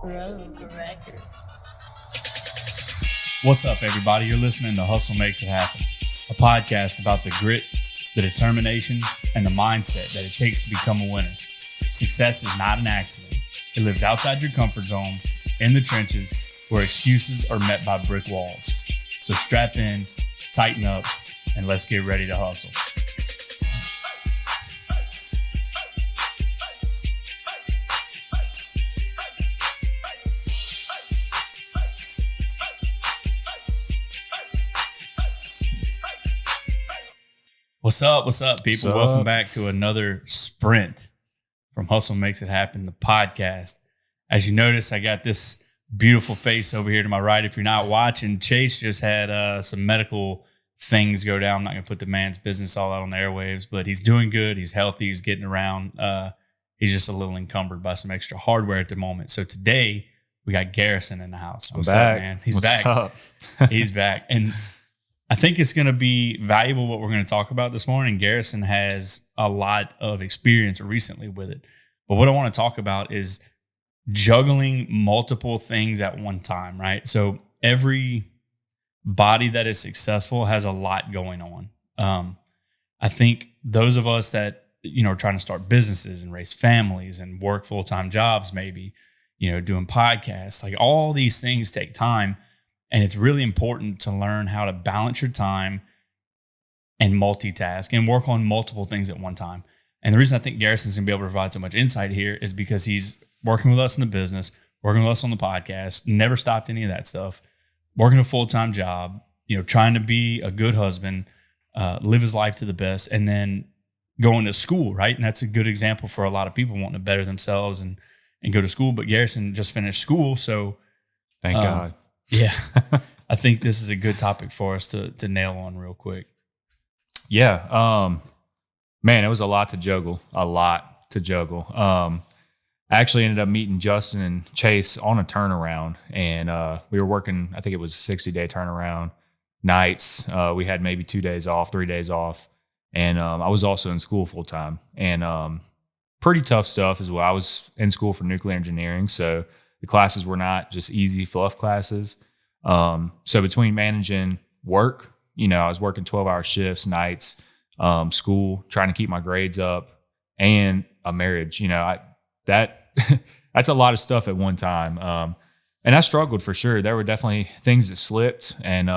Rogue Record. What's up, everybody? You're listening to Hustle Makes It Happen, a podcast about the grit, the determination, and the mindset that it takes to become a winner. Success is not an accident. It lives outside your comfort zone, in the trenches, where excuses are met by brick walls. So strap in, tighten up, and let's get ready to hustle. What's up? What's up, people? Welcome back to another sprint from Hustle Makes It Happen, the podcast. As you notice, I got this beautiful face over here to my right. If you're not watching, Chase just had some medical things go down. I'm not going to put the man's business all out on the airwaves, but he's doing good. He's healthy. He's getting around. He's just a little encumbered by some extra hardware at the moment. So today, we got Garrison in the house. What's up, man? He's back. He's back. And I think it's going to be valuable what we're going to talk about this morning. Garrison has a lot of experience recently with it. But what I want to talk about is juggling multiple things at one time, right? So every body that is successful has a lot going on. I think those of us that, are trying to start businesses and raise families and work full-time jobs, maybe, doing podcasts, like all these things take time. And it's really important to learn how to balance your time and multitask and work on multiple things at one time. And the reason I think Garrison's going to be able to provide so much insight here is because he's working with us in the business, working with us on the podcast, never stopped any of that stuff, working a full-time job, trying to be a good husband, live his life to the best, and then going to school, right? And that's a good example for a lot of people wanting to better themselves and go to school. But Garrison just finished school, so thank God. Yeah, I think this is a good topic for us to nail on real quick. Yeah, man, it was a lot to juggle. I actually ended up meeting Justin and Chase on a turnaround, and we were working, I think it was a 60-day turnaround nights. We had maybe 2 days off, 3 days off, and I was also in school full time, and pretty tough stuff as well. I was in school for nuclear engineering, so the classes were not just easy fluff classes. So between managing work, I was working 12-hour shifts, nights, school, trying to keep my grades up, and a marriage. That's a lot of stuff at one time. And I struggled for sure. There were definitely things that slipped, and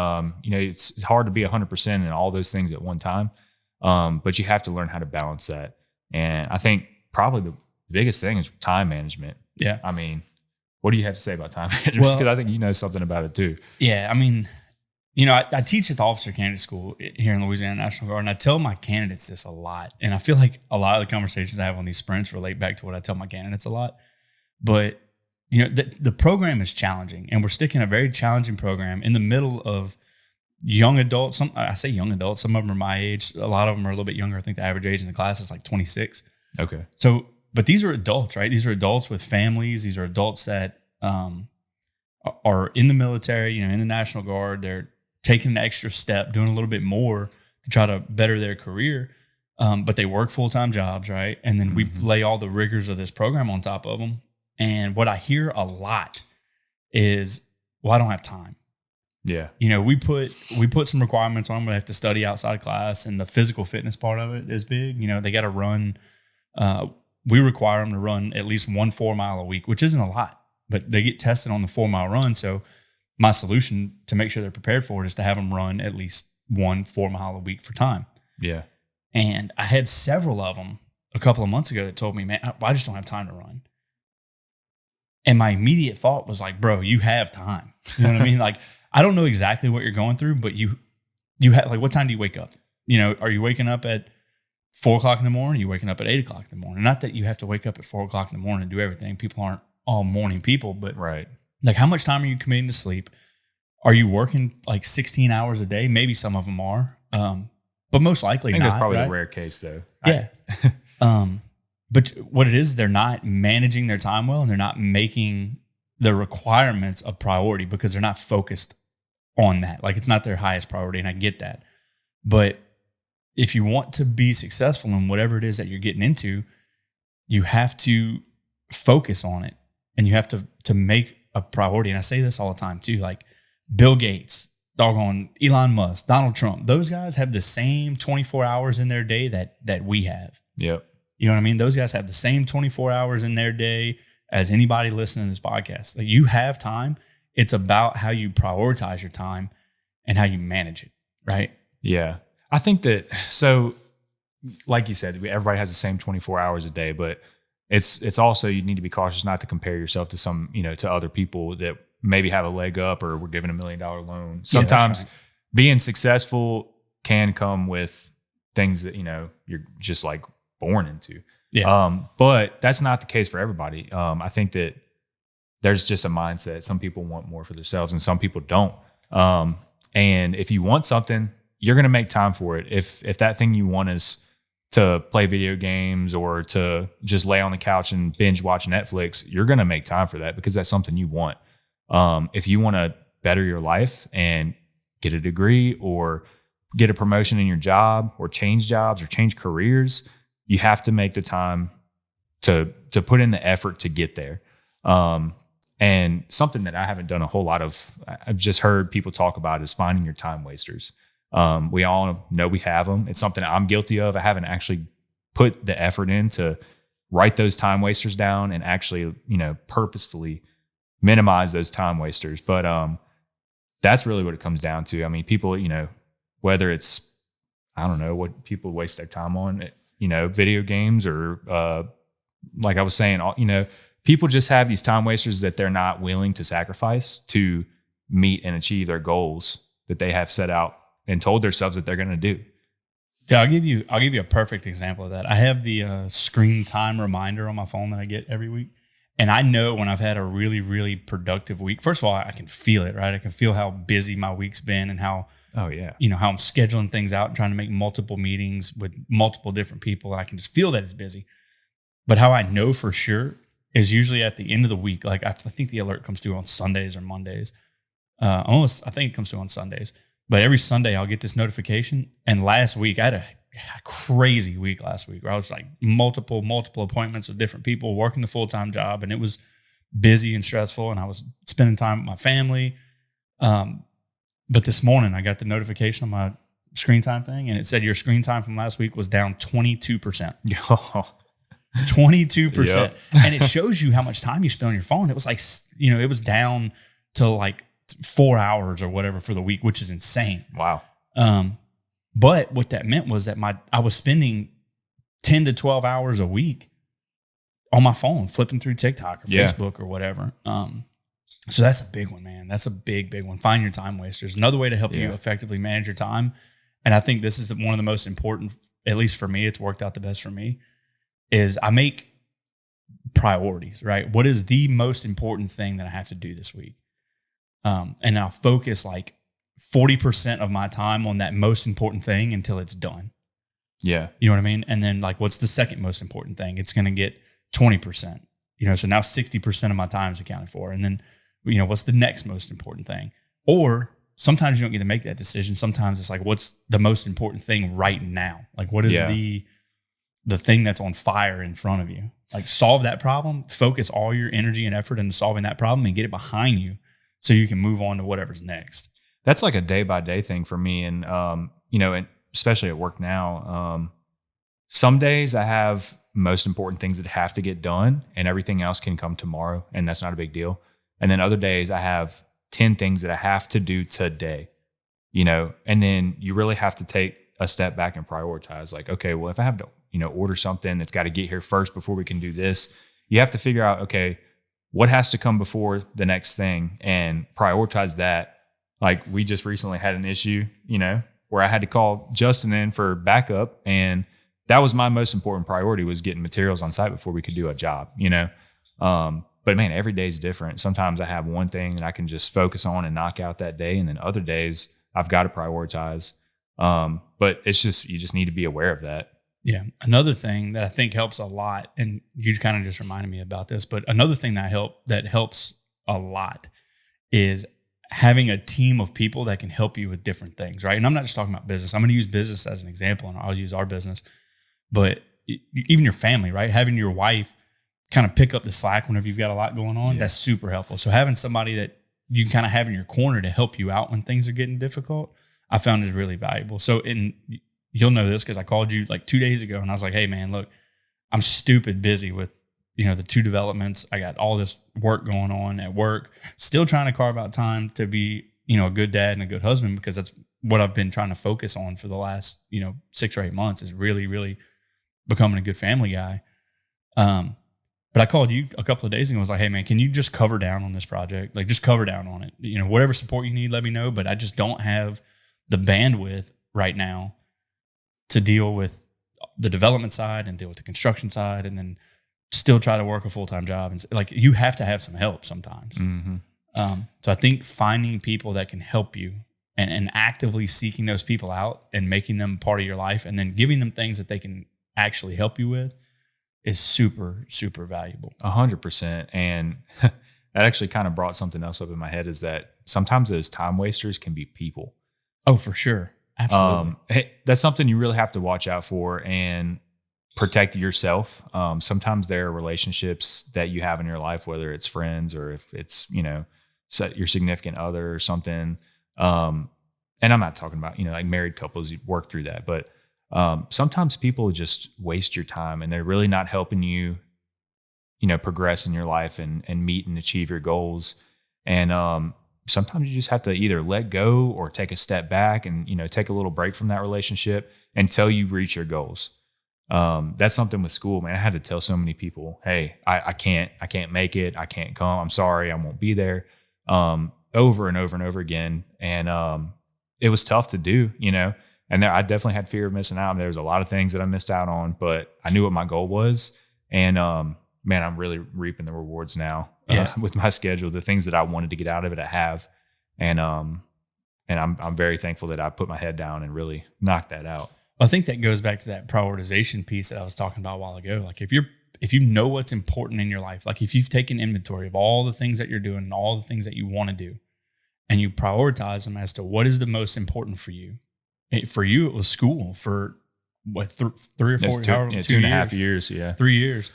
it's hard to be 100% in all those things at one time. But you have to learn how to balance that. And I think probably the biggest thing is time management. Yeah. I mean, what do you have to say about time management? Well, because I think you know something about it too. Yeah, I mean, I teach at the officer candidate school here in Louisiana National Guard, and I tell my candidates this a lot. And I feel like a lot of the conversations I have on these sprints relate back to what I tell my candidates a lot. But, the program is challenging, and we're sticking a very challenging program in the middle of young adults. I say young adults, some of them are my age. A lot of them are a little bit younger. I think the average age in the class is like 26. Okay. So, but these are adults, right? These are adults with families. These are adults that are in the military, in the National Guard. They're taking an extra step, doing a little bit more to try to better their career. But they work full-time jobs, right? And then we lay all the rigors of this program on top of them. And what I hear a lot is, well, I don't have time. Yeah. We put some requirements on them. We have to study outside of class, and the physical fitness part of it is big. They got to run. We require them to run at least 1 4 mile a week, which isn't a lot, but they get tested on the 4 mile run. So my solution to make sure they're prepared for it is to have them run at least 1 4 mile a week for time. Yeah. And I had several of them a couple of months ago that told me, man, I just don't have time to run. And my immediate thought was like, bro, you have time. You know what I mean? Like, I don't know exactly what you're going through, but you have, like, what time do you wake up? Are you waking up at 4 o'clock in the morning? Are you waking up at 8 o'clock in the morning? Not that you have to wake up at 4 o'clock in the morning and do everything. People aren't all morning people, but right. Like, how much time are you committing to sleep? Are you working like 16 hours a day? Maybe some of them are, but most likely not. I think that's probably right? the rare case, though. Yeah. But what it is, they're not managing their time well, and they're not making the requirements a priority because they're not focused on that. Like, it's not their highest priority, and I get that. But if you want to be successful in whatever it is that you're getting into, you have to focus on it, and you have to to make a priority. And I say this all the time too, like Bill Gates, doggone Elon Musk, Donald Trump, those guys have the same 24 hours in their day that we have. Yep. You know what I mean? Those guys have the same 24 hours in their day as anybody listening to this podcast. Like, you have time. It's about how you prioritize your time and how you manage it, right? Yeah. I think that, so like you said, everybody has the same 24 hours a day, but it's also, you need to be cautious not to compare yourself to some, to other people that maybe have a leg up or were given $1 million loan. Sometimes being successful can come with things that, you're just like born into. Yeah. But that's not the case for everybody. I think that there's just a mindset. Some people want more for themselves and some people don't. And if you want something, you're going to make time for it. If that thing you want is to play video games or to just lay on the couch and binge watch Netflix, you're going to make time for that because that's something you want. If you want to better your life and get a degree or get a promotion in your job or change jobs or change careers, you have to make the time to put in the effort to get there. And something that I haven't done a whole lot of, I've just heard people talk about, is finding your time wasters. We all know we have them. It's something I'm guilty of. I haven't actually put the effort in to write those time wasters down and actually, purposefully minimize those time wasters. But that's really what it comes down to. I mean, people, whether it's, I don't know what people waste their time on, video games or like I was saying, people just have these time wasters that they're not willing to sacrifice to meet and achieve their goals that they have set out and told themselves that they're going to do. Yeah, I'll give you a perfect example of that. I have the screen time reminder on my phone that I get every week. And I know when I've had a really, really productive week. First of all, I can feel it, right? I can feel how busy my week's been and how, how I'm scheduling things out and trying to make multiple meetings with multiple different people. And I can just feel that it's busy. But how I know for sure is usually at the end of the week. Like, I think the alert comes through on Sundays or Mondays. I think it comes through on Sundays. But every Sunday I'll get this notification. And last week I had a crazy week last week where I was like multiple appointments with different people, working the full-time job, and it was busy and stressful, and I was spending time with my family. But this morning I got the notification on my screen time thing, and it said your screen time from last week was down 22%. 22%. Yep. And it shows you how much time you spend on your phone. It was like, it was down to like 4 hours or whatever for the week, which is insane. Wow. But what that meant was that I was spending 10 to 12 hours a week on my phone, flipping through TikTok or Facebook or whatever. So that's a big one, man. That's a big, big one. Find your time wasters. Another way to help you effectively manage your time, and I think this is one of the most important, at least for me, it's worked out the best for me, is I make priorities, right? What is the most important thing that I have to do this week? And I'll focus like 40% of my time on that most important thing until it's done. Yeah. You know what I mean? And then like, what's the second most important thing? It's going to get 20%, so now 60% of my time is accounted for. And then, what's the next most important thing? Or sometimes you don't get to make that decision. Sometimes it's like, what's the most important thing right now? Like, what is the thing that's on fire in front of you? Like, solve that problem, focus all your energy and effort into solving that problem and get it behind you so you can move on to whatever's next. That's like a day by day thing for me. And, and especially at work now, some days I have most important things that have to get done and everything else can come tomorrow. And that's not a big deal. And then other days I have 10 things that I have to do today, and then you really have to take a step back and prioritize. Like, okay, well, if I have to, order something that's got to get here first before we can do this, you have to figure out, okay, what has to come before the next thing and prioritize that. Like, we just recently had an issue, where I had to call Justin in for backup. And that was my most important priority, was getting materials on site before we could do a job, But man, every day is different. Sometimes I have one thing that I can just focus on and knock out that day. And then other days I've got to prioritize. But it's just, you just need to be aware of that. Yeah. Another thing that I think helps a lot, and you kind of just reminded me about this, but another thing that helps a lot is having a team of people that can help you with different things, right? And I'm not just talking about business. I'm going to use business as an example, and I'll use our business. But even your family, right? Having your wife kind of pick up the slack whenever you've got a lot going on. That's super helpful. So having somebody that you can kind of have in your corner to help you out when things are getting difficult, I found is really valuable. So you'll know this because I called you like 2 days ago and I was like, hey man, look, I'm stupid busy with, the 2 developments. I got all this work going on at work, still trying to carve out time to be, a good dad and a good husband, because that's what I've been trying to focus on for the last, 6 or 8 months, is really, really becoming a good family guy. But I called you a couple of days ago and was like, hey man, can you just cover down on this project? Like just cover down on it. Whatever support you need, let me know. But I just don't have the bandwidth right now to deal with the development side and deal with the construction side and then still try to work a full-time job. And like, you have to have some help sometimes. Mm-hmm. So I think finding people that can help you and actively seeking those people out and making them part of your life and then giving them things that they can actually help you with is super, super valuable. 100%. And that actually kind of brought something else up in my head, is that sometimes those time wasters can be people. Oh, for sure. Absolutely. That's something you really have to watch out for and protect yourself. Sometimes there are relationships that you have in your life, whether it's friends or if it's, your significant other or something. And I'm not talking about, like married couples, you work through that, but sometimes people just waste your time and they're really not helping you, progress in your life and meet and achieve your goals. And sometimes you just have to either let go or take a step back and, take a little break from that relationship until you reach your goals. That's something with school, man. I had to tell so many people, hey, I can't make it. I can't come. I'm sorry. I won't be there. Over and over and over again. And it was tough to do, and I definitely had fear of missing out. And there was a lot of things that I missed out on, but I knew what my goal was. And man, I'm really reaping the rewards now with my schedule. The things that I wanted to get out of it, I have. And I'm very thankful that I put my head down and really knocked that out. I think that goes back to that prioritization piece that I was talking about a while ago. Like if you know what's important in your life, like if you've taken inventory of all the things that you're doing and all the things that you want to do, and you prioritize them as to what is the most important for you. For you, it was school for what, 3 or 4, 2.5 years. Yeah. 3 years.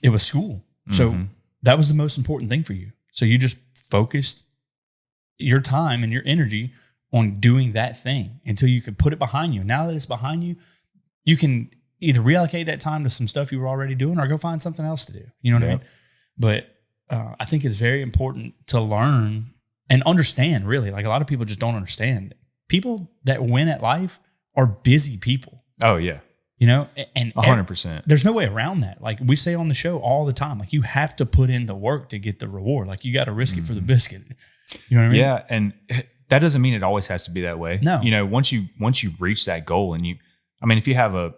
It was school. So that was the most important thing for you. So you just focused your time and your energy on doing that thing until you could put it behind you. Now that it's behind you, you can either reallocate that time to some stuff you were already doing or go find something else to do. You know what I mean? But I think it's very important to learn and understand, really. Like a lot of people just don't understand. People that win at life are busy people. Oh, yeah. And 100%. There's no way around that. Like we say on the show all the time, like you have to put in the work to get the reward. Like you got to risk it for the biscuit. You know what I mean? Yeah. And that doesn't mean it always has to be that way. No. Once you reach that goal and if you have a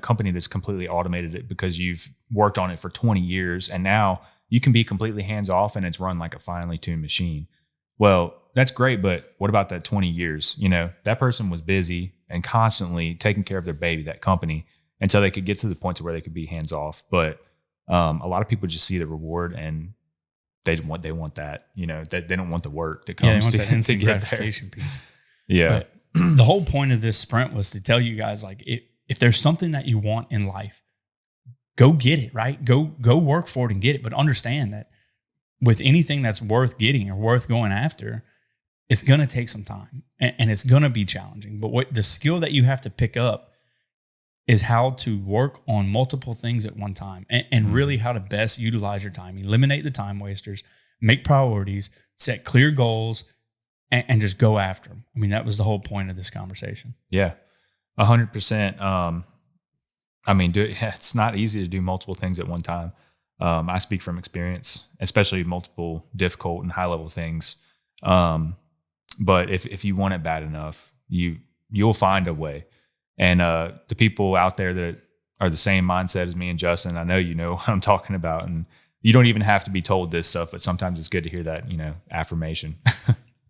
company that's completely automated it because you've worked on it for 20 years and now you can be completely hands off and it's run like a finely tuned machine. Well, that's great, but what about that 20 years? That person was busy and constantly taking care of their baby, that company, until they could get to the point to where they could be hands off. But a lot of people just see the reward and they want that. That they don't want the work that comes they want that instant to get gratification piece. Yeah. But the whole point of this sprint was to tell you guys, like, if there's something that you want in life, go get it, right? Go work for it and get it. But understand that with anything that's worth getting or worth going after, it's going to take some time and it's going to be challenging. But what the skill that you have to pick up is how to work on multiple things at one time and really how to best utilize your time. Eliminate the time wasters, make priorities, set clear goals, and just go after them. I mean, that was the whole point of this conversation. Yeah, 100%. It's not easy to do multiple things at one time. I speak from experience, especially multiple difficult and high level things. But if you want it bad enough, you'll find a way. And the people out there that are the same mindset as me and Justin, I know you know what I'm talking about. And you don't even have to be told this stuff, but sometimes it's good to hear that, affirmation.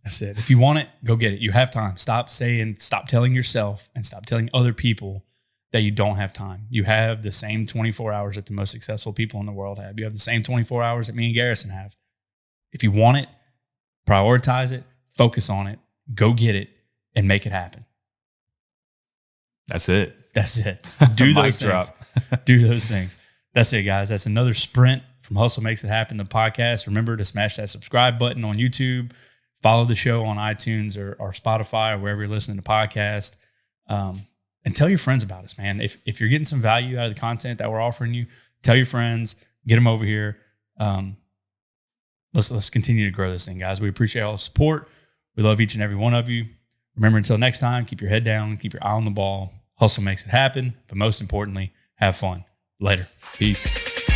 That's it. If you want it, go get it. You have time. Stop telling yourself and stop telling other people that you don't have time. You have the same 24 hours that the most successful people in the world have. You have the same 24 hours that me and Garrison have. If you want it, prioritize it, focus on it, go get it, and make it happen. That's it. Do those things. Do those things. That's it, guys. That's another sprint from Hustle Makes It Happen, the podcast. Remember to smash that subscribe button on YouTube. Follow the show on iTunes or Spotify or wherever you're listening to podcasts. And tell your friends about us, man. If you're getting some value out of the content that we're offering you, tell your friends, get them over here. Let's continue to grow this thing, guys. We appreciate all the support. We love each and every one of you. Remember, until next time, keep your head down, keep your eye on the ball. Hustle makes it happen. But most importantly, have fun. Later. Peace.